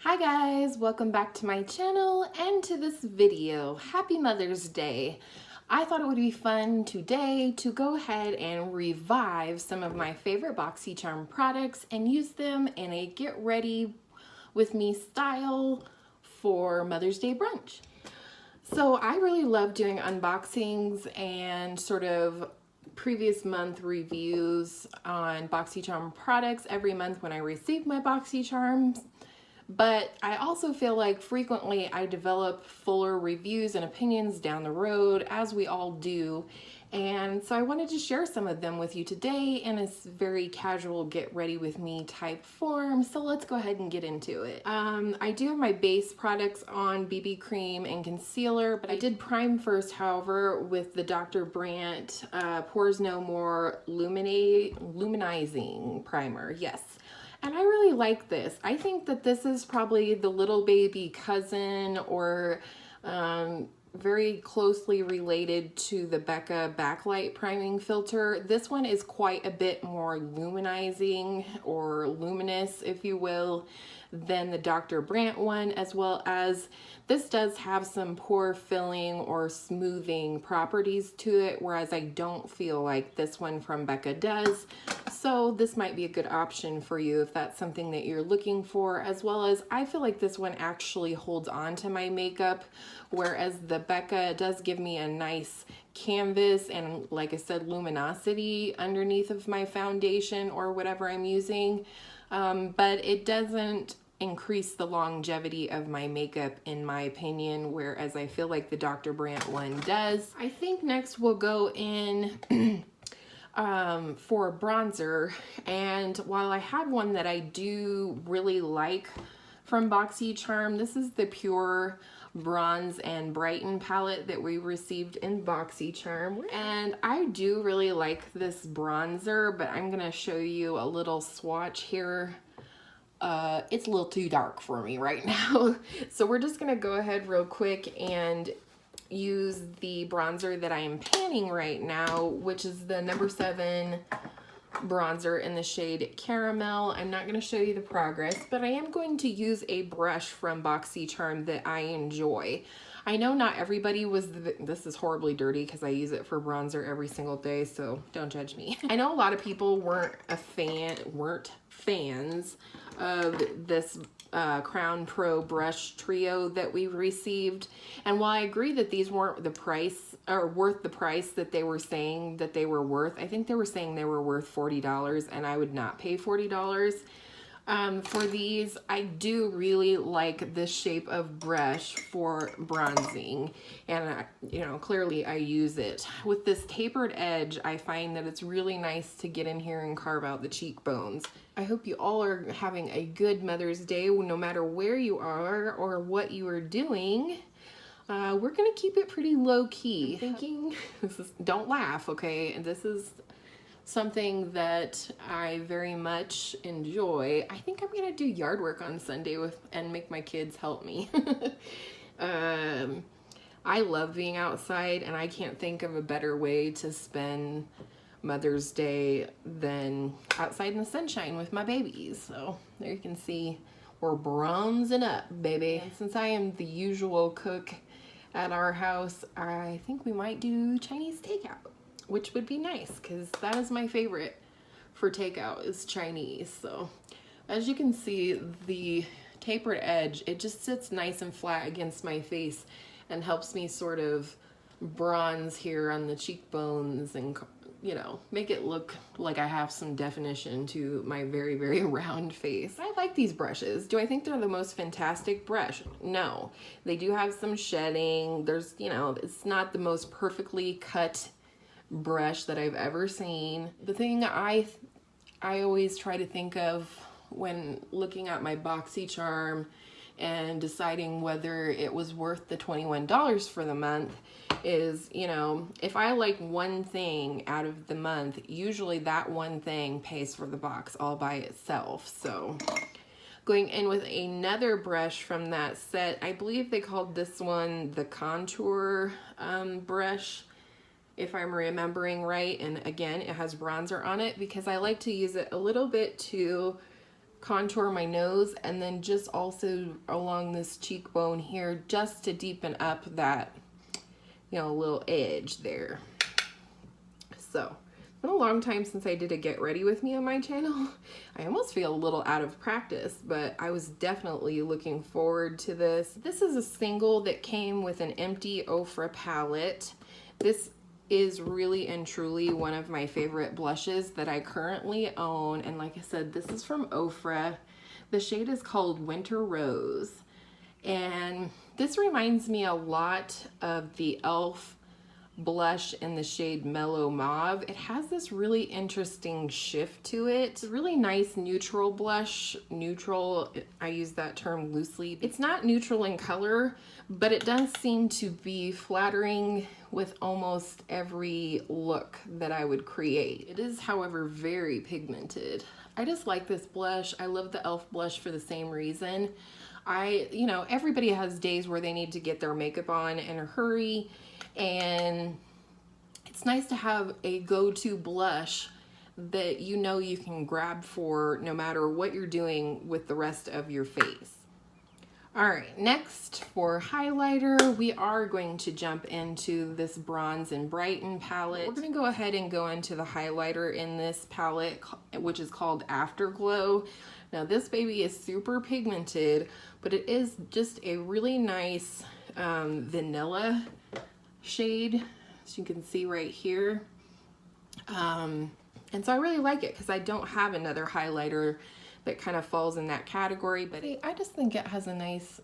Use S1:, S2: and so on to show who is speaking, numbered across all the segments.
S1: Hi guys, welcome back to my channel and to this video. Happy Mother's Day. I thought it would be fun today to go ahead and revive some of my favorite BOXYCHARM products and use them in a get ready with me style for Mother's Day brunch. So I really love doing unboxings and sort of previous month reviews on BOXYCHARM products every month when I receive my BOXYCHARMs. But I also feel like frequently I develop fuller reviews and opinions down the road, as we all do. And so I wanted to share some of them with you today in a very casual get ready with me type form. So let's go ahead and get into it. I do have my base products on BB cream and concealer, but I did prime first, however, with the Dr. Brandt Pores No More Luminizing Primer. Yes. And I really like this. I think that this is probably the little baby cousin or very closely related to the Becca Backlight Priming Filter. This one is quite a bit more luminizing or luminous, if you will, than the Dr. Brandt one, as well as this does have some pore filling or smoothing properties to it, whereas I don't feel like this one from Becca does. So this might be a good option for you if that's something that you're looking for, as well as I feel like this one actually holds on to my makeup, whereas the Becca does give me a nice canvas and, like I said, luminosity underneath of my foundation or whatever I'm using. But it doesn't increase the longevity of my makeup, in my opinion, whereas I feel like the Dr. Brandt one does. I think next we'll go in for bronzer, and while I have one that I do really like from BOXYCHARM, this is the PUR Bronze and Brighten palette that we received in BOXYCHARM, and I do really like this bronzer, but I'm gonna show you a little swatch here. It's a little too dark for me right now, so we're just gonna go ahead real quick and use the bronzer that I am panning right now, which is the number 7 bronzer in the shade Caramel. I'm not going to show you the progress, but I am going to use a brush from BOXYCHARM that I enjoy. I know not everybody was this is horribly dirty because I use it for bronzer every single day, so don't judge me. I know a lot of people weren't fans of this Crown Pro brush trio that we received, and while I agree that these weren't the price or worth the price that they were saying that they were worth, I think they were saying they were worth $40, and I would not pay $40 for these. I do really like this shape of brush for bronzing, and you know, clearly I use it. With this tapered edge, I find that it's really nice to get in here and carve out the cheekbones. I hope you all are having a good Mother's Day, no matter where you are or what you are doing. We're gonna keep it pretty low-key. Thinking, don't laugh, okay? And this is something that I very much enjoy. I think I'm gonna do yard work on Sunday and make my kids help me. I love being outside, and I can't think of a better way to spend Mother's Day than outside in the sunshine with my babies. So there you can see we're bronzing up, baby. And since I am the usual cook at our house, I think we might do Chinese takeout, which would be nice because that is my favorite for takeout, is Chinese. So as you can see, the tapered edge, it just sits nice and flat against my face and helps me sort of bronze here on the cheekbones and, you know, make it look like I have some definition to my very, very round face. I like these brushes. Do I think they're the most fantastic brush? No. They do have some shedding. There's, you know, it's not the most perfectly cut brush that I've ever seen. The thing I always try to think of when looking at my BOXYCHARM and deciding whether it was worth the $21 for the month is, you know, if I like one thing out of the month, usually that one thing pays for the box all by itself. So going in with another brush from that set, I believe they called this one the Contour brush, if I'm remembering right. And again, it has bronzer on it because I like to use it a little bit to contour my nose, and then just also along this cheekbone here, just to deepen up that, you know, little edge there. So it's been a long time since I did a get ready with me on my channel. I almost feel a little out of practice, but I was definitely looking forward to this. This is a single that came with an empty Ofra palette. This is really and truly one of my favorite blushes that I currently own. And like I said, this is from Ofra. The shade is called Winter Rose. And this reminds me a lot of the e.l.f. blush in the shade Mellow Mauve. It has this really interesting shift to it. It's a really nice neutral blush. Neutral, I use that term loosely. It's not neutral in color, but it does seem to be flattering with almost every look that I would create. It is, however, very pigmented. I just like this blush. I love the e.l.f. blush for the same reason. You know, everybody has days where they need to get their makeup on in a hurry, and it's nice to have a go-to blush that you know you can grab for no matter what you're doing with the rest of your face. All right, next for highlighter, we are going to jump into this Bronze and Brighten palette. We're gonna go ahead and go into the highlighter in this palette, which is called Afterglow. Now this baby is super pigmented, but it is just a really nice vanilla shade, as you can see right here. And so I really like it because I don't have another highlighter that kind of falls in that category, but I just think it has a nice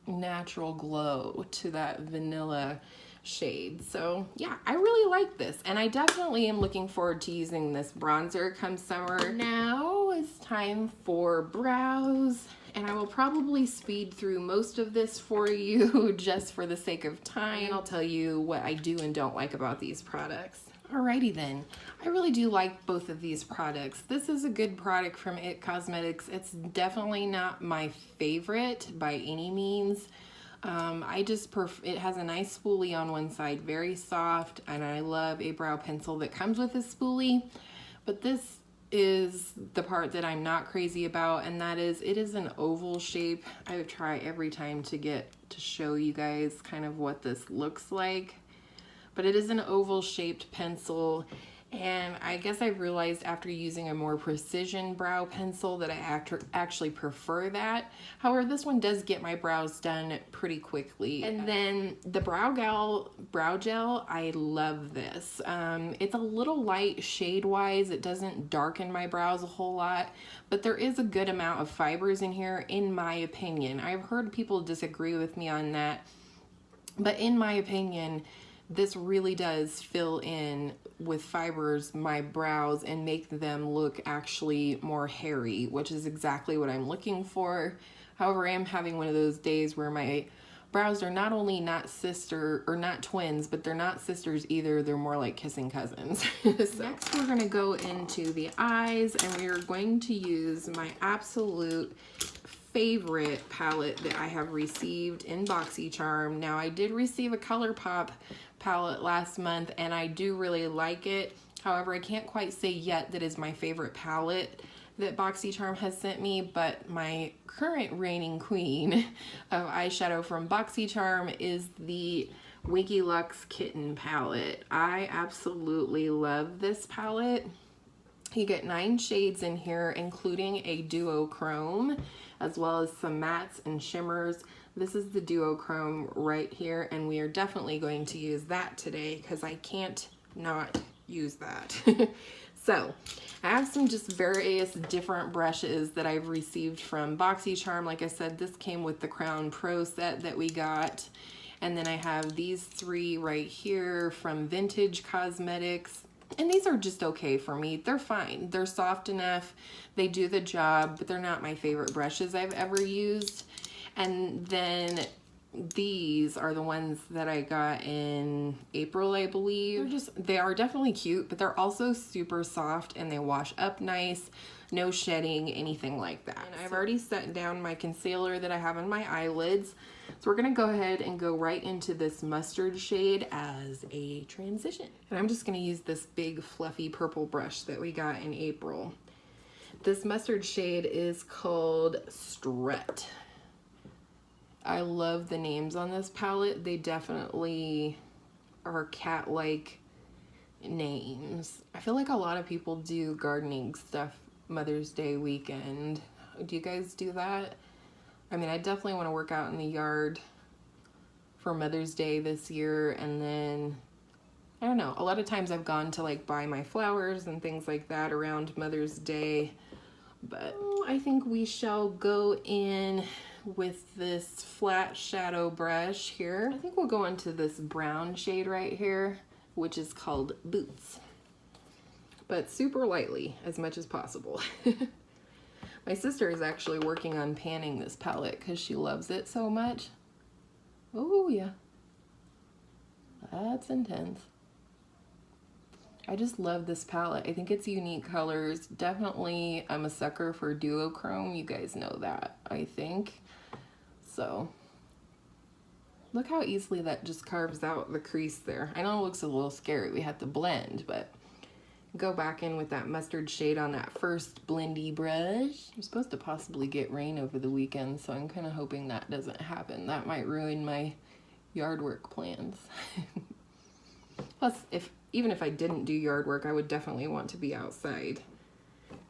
S1: natural glow to that vanilla shade. So yeah, I really like this, and I definitely am looking forward to using this bronzer come summer. Now it's time for brows, and I will probably speed through most of this for you just for the sake of time. I'll tell you what I do and don't like about these products. Alrighty then, I really do like both of these products. This is a good product from IT Cosmetics. It's definitely not my favorite by any means. It has a nice spoolie on one side, very soft, and I love a brow pencil that comes with a spoolie. But this is the part that I'm not crazy about, and that is, it is an oval shape. I would try every time to show you guys kind of what this looks like. But it is an oval shaped pencil, and I guess I realized after using a more precision brow pencil that I actually prefer that. However, this one does get my brows done pretty quickly. And then the Brow Gal Brow Gel, I love this. It's a little light shade wise. It doesn't darken my brows a whole lot, but there is a good amount of fibers in here, in my opinion. I've heard people disagree with me on that, but in my opinion, this really does fill in with fibers my brows and make them look actually more hairy, which is exactly what I'm looking for. However, I am having one of those days where my brows are not only not twins, but they're not sisters either. They're more like kissing cousins. So next we're gonna go into the eyes, and we are going to use my absolute favorite palette that I have received in BOXYCHARM. Now, I did receive a ColourPop palette last month, and I do really like it. However, I can't quite say yet that is my favorite palette that BOXYCHARM has sent me, but my current reigning queen of eyeshadow from BOXYCHARM is the Winky Luxe Kitten palette. I absolutely love this palette. You get 9 shades in here, including a duochrome, as well as some mattes and shimmers. This is the duochrome right here, and we are definitely going to use that today because I can't not use that. So I have some just various different brushes that I've received from BOXYCHARM. Like I said, this came with the Crown Pro set that we got. And then I have these 3 right here from Vintage Cosmetics. And these are just okay for me. They're fine. They're soft enough. They do the job, but they're not my favorite brushes I've ever used. And then these are the ones that I got in April, I believe. They are definitely cute, but they're also super soft and they wash up nice. No shedding, anything like that. And I've already set down my concealer that I have on my eyelids. So we're gonna go ahead and go right into this mustard shade as a transition. And I'm just gonna use this big fluffy purple brush that we got in April. This mustard shade is called Strut. I love the names on this palette. They definitely are cat-like names. I feel like a lot of people do gardening stuff Mother's Day weekend. Do you guys do that? I mean, I definitely want to work out in the yard for Mother's Day this year, and then I don't know, a lot of times I've gone to like buy my flowers and things like that around Mother's Day, but I think we shall go in with this flat shadow brush here. I think we'll go into this brown shade right here, which is called Boots, but super lightly as much as possible. My sister is actually working on panning this palette because she loves it so much. Oh yeah, that's intense. I just love this palette. I think it's unique colors. Definitely, I'm a sucker for duochrome. You guys know that, I think. So, look how easily that just carves out the crease there. I know it looks a little scary. We had to blend, but go back in with that mustard shade on that first blendy brush. I'm supposed to possibly get rain over the weekend, so I'm kind of hoping that doesn't happen. That might ruin my yard work plans. Plus, even if I didn't do yard work, I would definitely want to be outside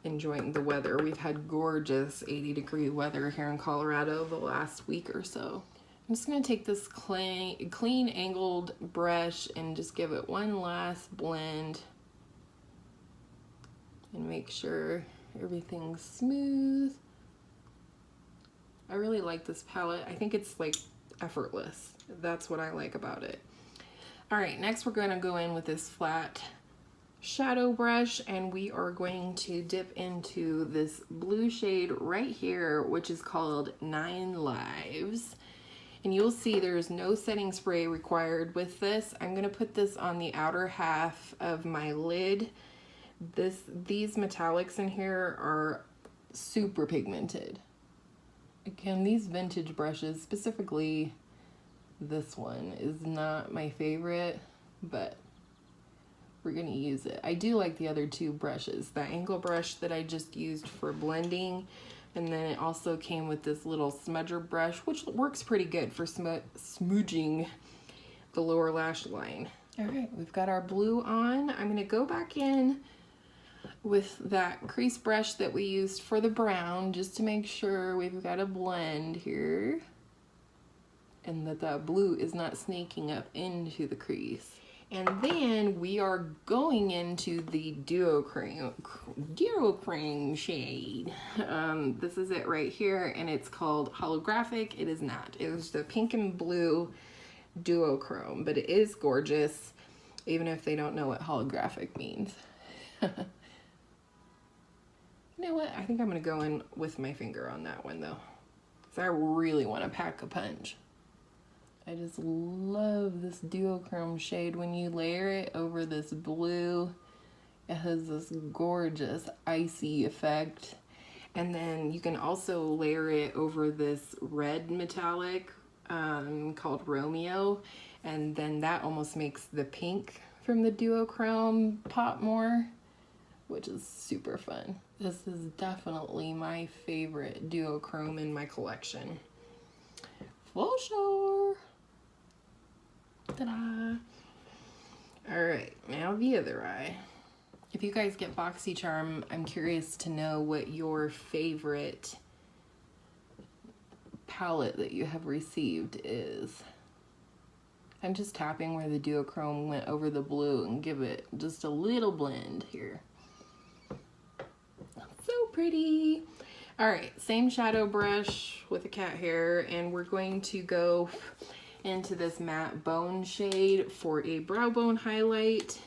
S1: enjoying the weather. We've had gorgeous 80-degree weather here in Colorado the last week or so. I'm just going to take this clean angled brush and just give it one last blend and make sure everything's smooth. I really like this palette. I think it's like effortless. That's what I like about it. All right, next we're going to go in with this flat shadow brush, and we are going to dip into this blue shade right here, which is called 9 Lives. And you'll see there's no setting spray required with this. I'm going to put this on the outer half of my lid. These metallics in here are super pigmented. Again, these vintage brushes, specifically this one, is not my favorite, but we're gonna use it. I do like the other two brushes, the angle brush that I just used for blending, and then it also came with this little smudger brush, which works pretty good for smudging the lower lash line. All right, we've got our blue on. I'm gonna go back in with that crease brush that we used for the brown, just to make sure we've got a blend here and that the blue is not snaking up into the crease. And then we are going into the duochrome shade. This is it right here, and it's called Holographic. It is not. It was the pink and blue duochrome, but it is gorgeous, even if they don't know what holographic means. You know what? I think I'm gonna go in with my finger on that one though, because I really want to pack a punch. I just love this duochrome shade. When you layer it over this blue, it has this gorgeous icy effect. And then you can also layer it over this red metallic called Romeo, and then that almost makes the pink from the duochrome pop more, which is super fun. This is definitely my favorite duochrome in my collection. For sure. Ta-da! Alright, now the other eye. If you guys get BOXYCHARM, I'm curious to know what your favorite palette that you have received is. I'm just tapping where the duochrome went over the blue and give it just a little blend here. So pretty! Alright, same shadow brush with the cat hair, and we're going to go into this matte bone shade for a brow bone highlight,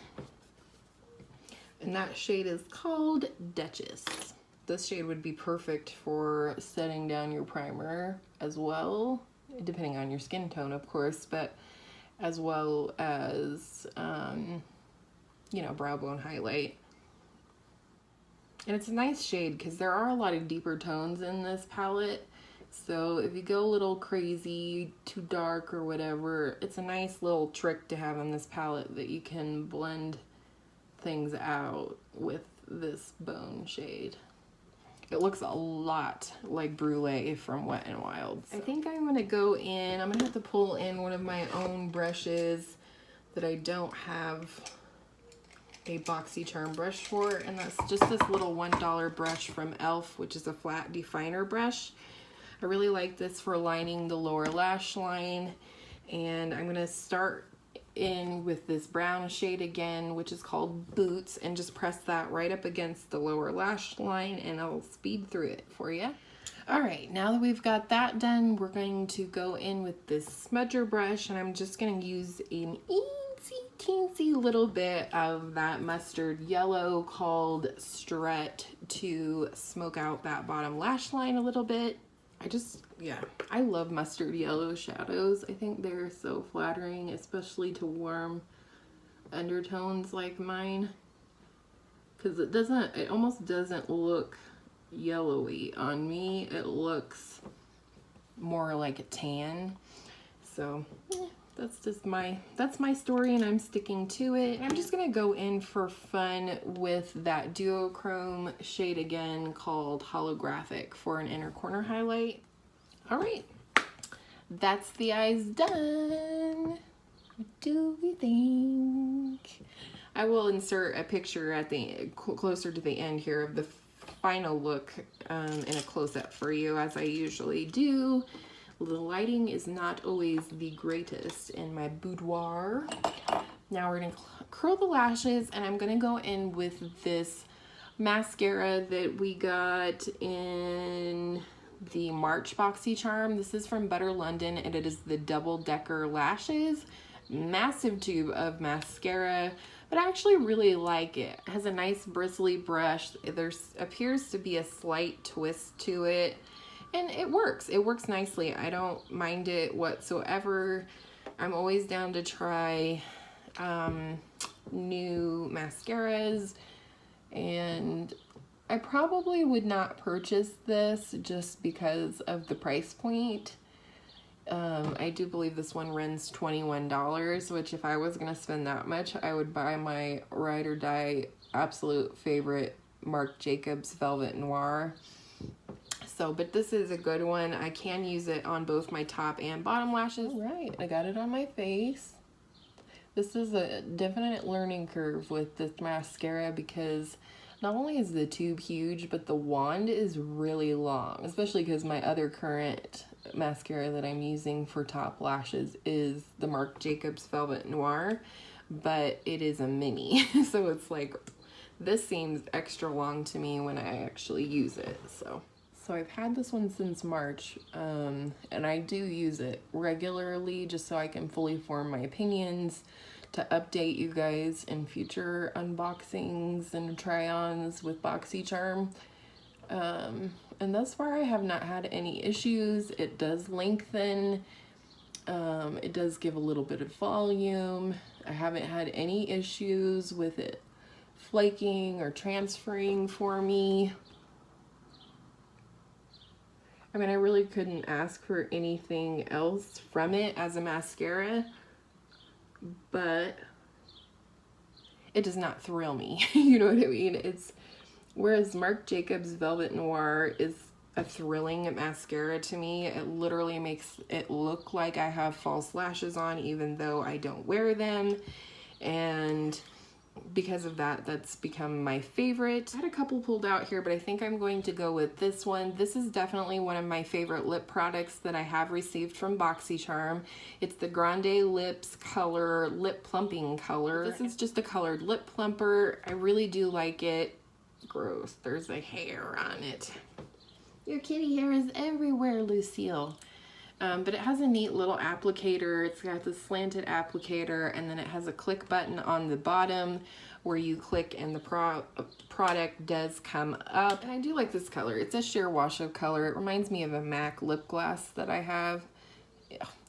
S1: and that shade is called Duchess. This shade would be perfect for setting down your primer as well, depending on your skin tone of course, but as well as you know, brow bone highlight. And it's a nice shade because there are a lot of deeper tones in this palette. So if you go a little crazy, too dark or whatever, it's a nice little trick to have in this palette that you can blend things out with this bone shade. It looks a lot like Brulee from Wet n Wild. So I think I'm gonna go in, I'm gonna have to pull in one of my own brushes that I don't have a BOXYCHARM brush for, and that's just this little $1 brush from e.l.f., which is a flat definer brush. I really like this for lining the lower lash line, and I'm gonna start in with this brown shade again, which is called Boots, and just press that right up against the lower lash line, and I'll speed through it for you. All right, now that we've got that done, we're going to go in with this smudger brush, and I'm just gonna use an teensy little bit of that mustard yellow called Strut to smoke out that bottom lash line a little bit. I love mustard yellow shadows. I think they're so flattering, especially to warm undertones like mine, because it almost doesn't look yellowy on me. It looks more like a tan. So that's my story, and I'm sticking to it. I'm just gonna go in for fun with that duochrome shade again called Holographic for an inner corner highlight. All right, that's the eyes done. What do we think? I will insert a picture at the closer to the end here of the final look in a close-up for you, as I usually do. The lighting is not always the greatest in my boudoir. Now we're gonna curl the lashes, and I'm gonna go in with this mascara that we got in the March BOXYCHARM. This is from Butter London, and it is the Double Decker Lashes. Massive tube of mascara, but I actually really like it. It has a nice bristly brush. There appears to be a slight twist to it, and it works. It works nicely. I don't mind it whatsoever. I'm always down to try new mascaras, and I probably would not purchase this just because of the price point. I do believe this one runs $21, which if I was gonna spend that much, I would buy my ride or die absolute favorite Marc Jacobs Velvet Noir. So, but this is a good one. I can use it on both my top and bottom lashes. All right, I got it on my face. This is a definite learning curve with this mascara, because not only is the tube huge, but the wand is really long, especially because my other current mascara that I'm using for top lashes is the Marc Jacobs Velvet Noir, but it is a mini. So it's like, this seems extra long to me when I actually use it. So I've had this one since March, and I do use it regularly just so I can fully form my opinions, to update you guys in future unboxings and try-ons with BOXYCHARM. And thus far I have not had any issues. It does lengthen, it does give a little bit of volume. I haven't had any issues with it flaking or transferring for me. I mean, I really couldn't ask for anything else from it as a mascara, but it does not thrill me. You know what I mean? Whereas Marc Jacobs Velvet Noir is a thrilling mascara to me. It literally makes it look like I have false lashes on, even though I don't wear them. And because of that, that's become my favorite. I had a couple pulled out here, but I think I'm going to go with this one. This is definitely one of my favorite lip products that I have received from BOXYCHARM. It's the Grande Lips Color Lip Plumping Color. This is just a colored lip plumper. I really do like it. Gross, there's a hair on it. Your kitty hair is everywhere, Lucille. But it has a neat little applicator. It's got this slanted applicator, and then it has a click button on the bottom where you click and the product does come up. And I do like this color. It's a sheer wash of color. It reminds me of a MAC lip gloss that I have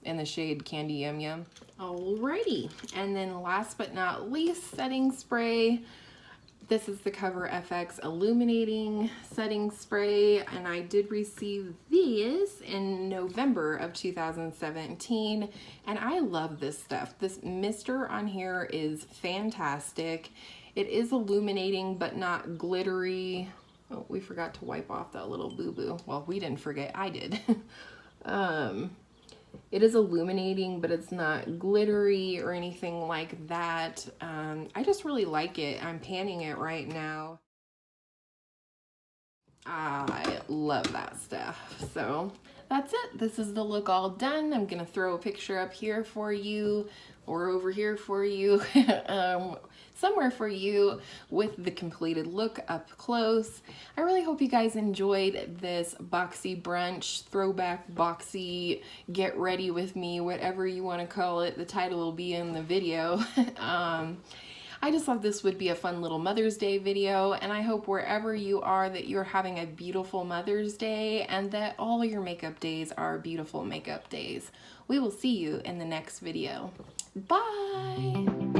S1: in the shade Candy Yum Yum. Alrighty, and then last but not least, setting spray. This is the Cover FX Illuminating Setting Spray, and I did receive these in November of 2017, and I love this stuff. This mister on here is fantastic. It is illuminating, but not glittery Oh, we forgot to wipe off that little boo-boo. Well, we didn't forget, I did. It is illuminating, but it's not glittery or anything like that. I just really like it. I'm panning it right now. I love that stuff. So that's it. This is the look all done. I'm gonna throw a picture up here for you, or over here for you, somewhere for you with the completed look up close. I really hope you guys enjoyed this boxy brunch, throwback boxy, get ready with me, whatever you want to call it. The title will be in the video. I just thought this would be a fun little Mother's Day video, and I hope wherever you are that you're having a beautiful Mother's Day and that all your makeup days are beautiful makeup days. We will see you in the next video. Bye!